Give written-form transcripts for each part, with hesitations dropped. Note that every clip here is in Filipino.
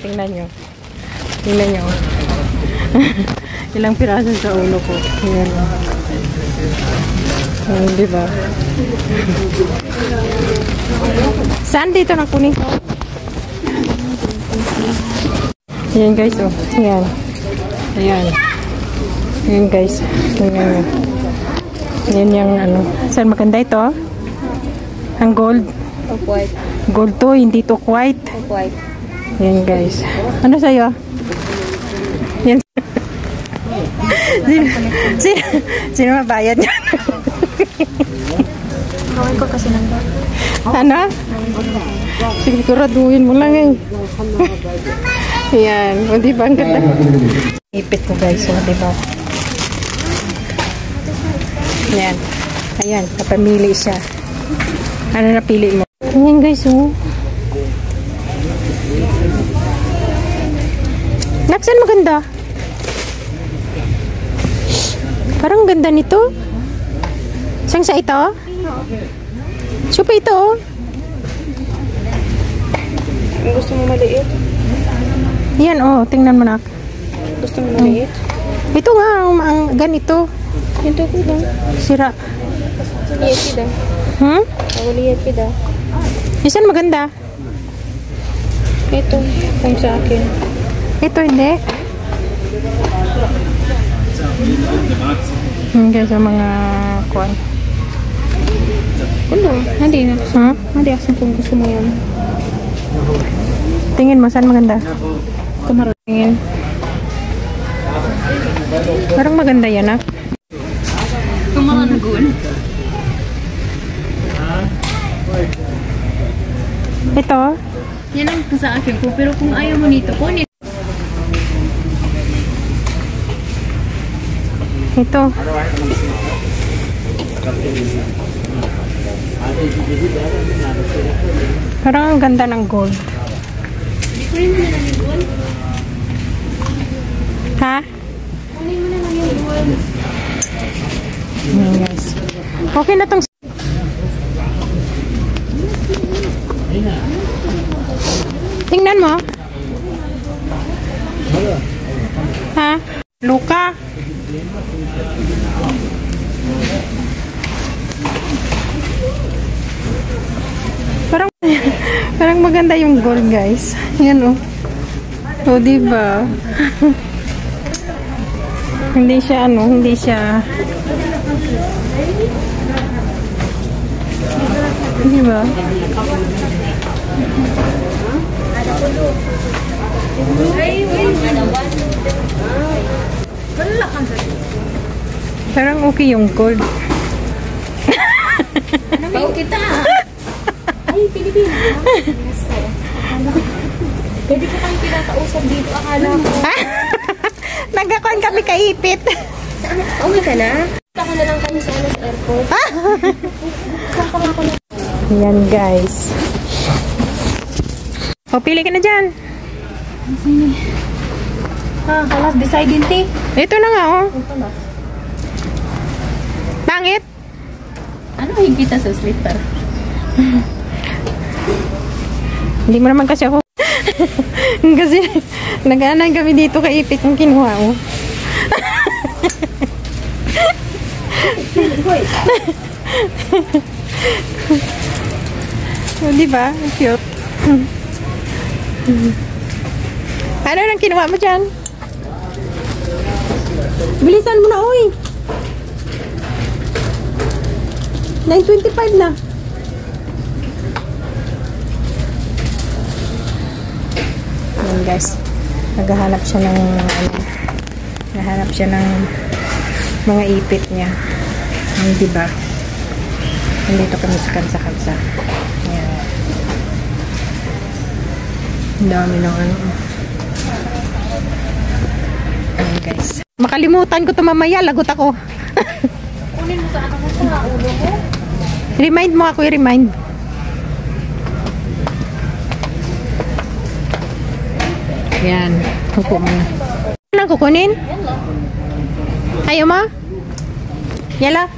tingnan nyo. Tingnan nyo. Ilang piraso sa ulo ko. Ayan. Ayan, diba? Saan dito na kunin ko? Ayan guys, oh. Ayan. Ayan. Ayan guys. Ayan. Ayan yung ano. Saan maganda ito? Ang gold. Off-white. Gold to, hindi to white. Off-white. Ayan guys. Ano sa'yo? Ayan. Sino mabayad yan? Kawin ko kasi nang Ano? Siguraduhin mo lang eh. Ayan. O diba ang ganda? Ipit ko guys. O diba? Ayan. Ayan. Napamili siya. Ano napili mo? Ayan guys. O. Naksan maganda? Parang ganda nito. Saan sa ito? Supa ito. gusto mo maliit? Yan oh, tingnan mo nak. Gusto mo maliit? Ito nga, ang ganito. Ito ko daw. Sira. Liit kita. Ako liit kita. Isan maganda? Ito, kung sa akin. Ito hindi. Guys, ang mga kuwan. Kulo, hindi na. Hindi asan kung gusto mo yan. Tingin mo, saan maganda? Tingin. Parang maganda yan ah. Kung mga nagun. Ito? Yan ang sa akin ko. Pero kung ayaw mo nito, kunin. Ito. Parang ang ganda ng gold. Kunin mo na lang yung gold. Ha? Kunin mo na lang yung gold. Yes. Okay na tong. Tingnan mo. Ha? Luka. Parang maganda yung gold, guys. Yan oh. O, diba? Hindi siya ano, hindi siya. Diba? Parang okay yung gold. Pau kita. Ay, Pilipino. Pwede ko kang pinakausap dito. Akala ko. Nagkakuan kami kaipit. Uwi ka na? Ako na lang kami sa airport. Yan guys. O, pili ka na dyan. Sini. Halas deciding tea. Ito na nga oh. Pangit. Ano higita sa slipper? Hindi mo naman kasi ako. Kasi nag-aanay kami dito kaipit yung kinuha oh. Oh, diba? Cute. Ano nang kinuha mo dyan? Bilisan mo na, oy. 9:25 na. Ayan guys. Naghahanap siya ng naghahanap siya ng mga ipit niya. Diba? Nandito kami sa kansa-kansa. Ayan. Ang dami ng ano. Ayan guys. Makalimutan ko ito mamaya. Lagot ako. Kunin mo sa ano mo sa ulo mo? Remind mo ako, i-remind. Ayan. Hupo mo na. Ano ang kukunin? Ayaw mo? Yala?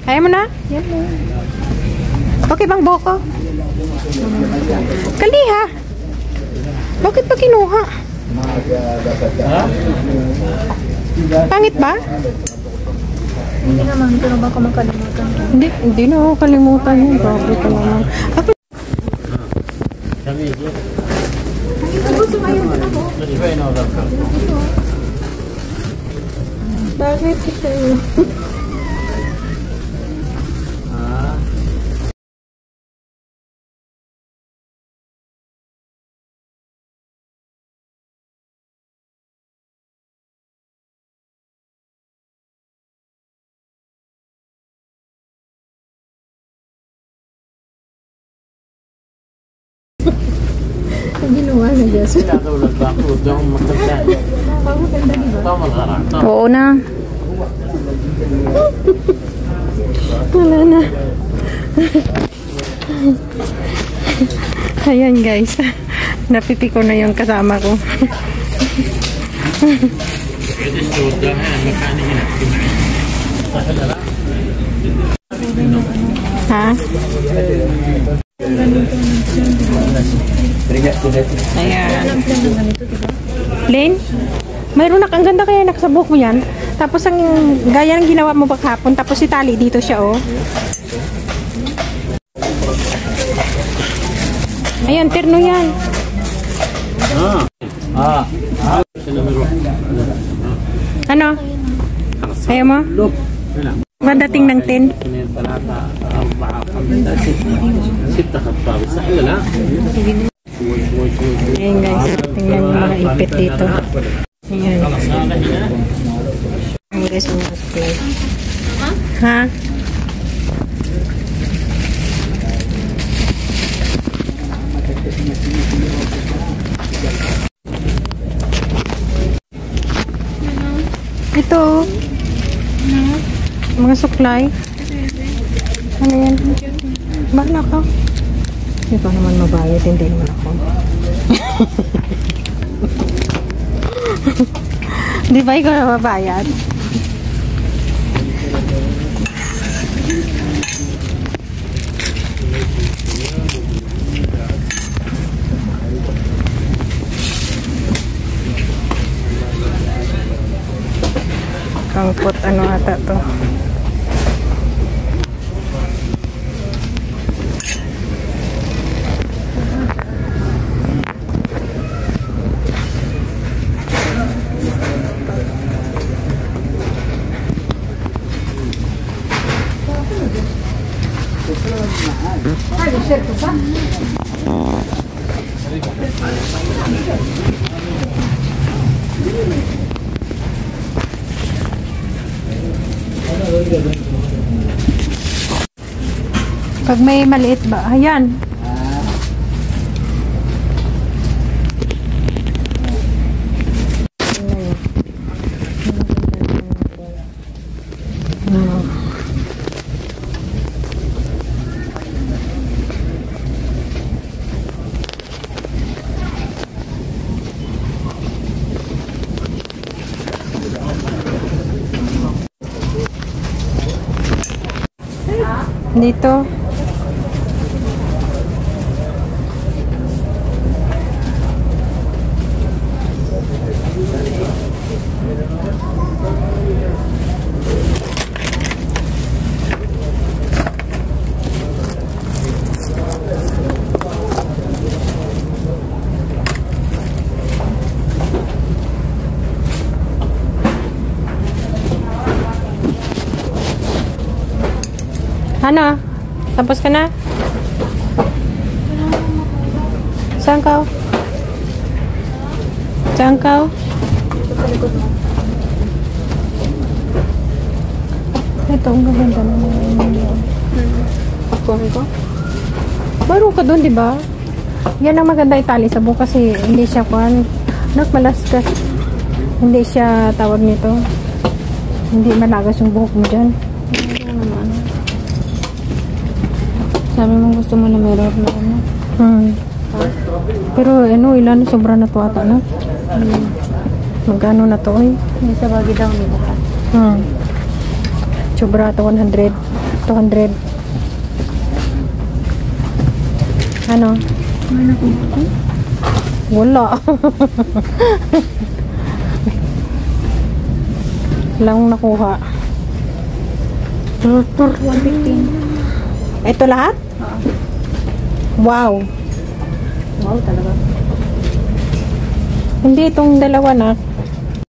Ayaw mo na? Yan mo. Okay bang buhok ko? Kaliha. Bakit pa kinuha? Pangit ba? Hindi naman, pero baka makalimutan ko. Hindi na ako kalimutan yun. Grabe ka naman. Ako, bakit ito? Ginawa na Diyos. Oo na. Wala na. Ayan guys. Napipi ko na yung kasama ko. Ha? Ayan. Plain? Mayroon na, ang ganda kaya nakasabok mo yan. Tapos ang gaya ng ginawa mo paghapon, tapos si tali dito siya, oh. Ayan, terno yan. Ano? Ayaw mo? Madating ng 10. Ayan guys, tingnan mo mga ipit dito. Ayan. Ayan guys, mga supply. Ha? Ito. Mga supply. Ano yan? Bahala ka. Hindi pa naman mabayad. Hindi naman ako. Di ba ikaw na mabayad? Kangkot ano ata to. Pag may maliit ba? Ayan. Dito. Ano? Tapos ka na? Saan ka? Saan ka? Ito, ang gaganda naman. Popcorn ko? Mayroon ka doon, di ba? Yan ang maganda itali sa buhok kasi hindi siya kuhan. Malaskas. Hindi siya tawag nito. Hindi malagas yung buhok mo dyan. Sabi mo gusto mo na mirror na ano. Pero ano, ilan sobra na to ata no? Magkano na to eh? May sa bagi daw nila. Sobra to 100. 200. Ano? May nakuha ko. Wala. Lang nakuha. 115. Ito lahat? Wow. Wow, talaga. Hindi itong dalawa na.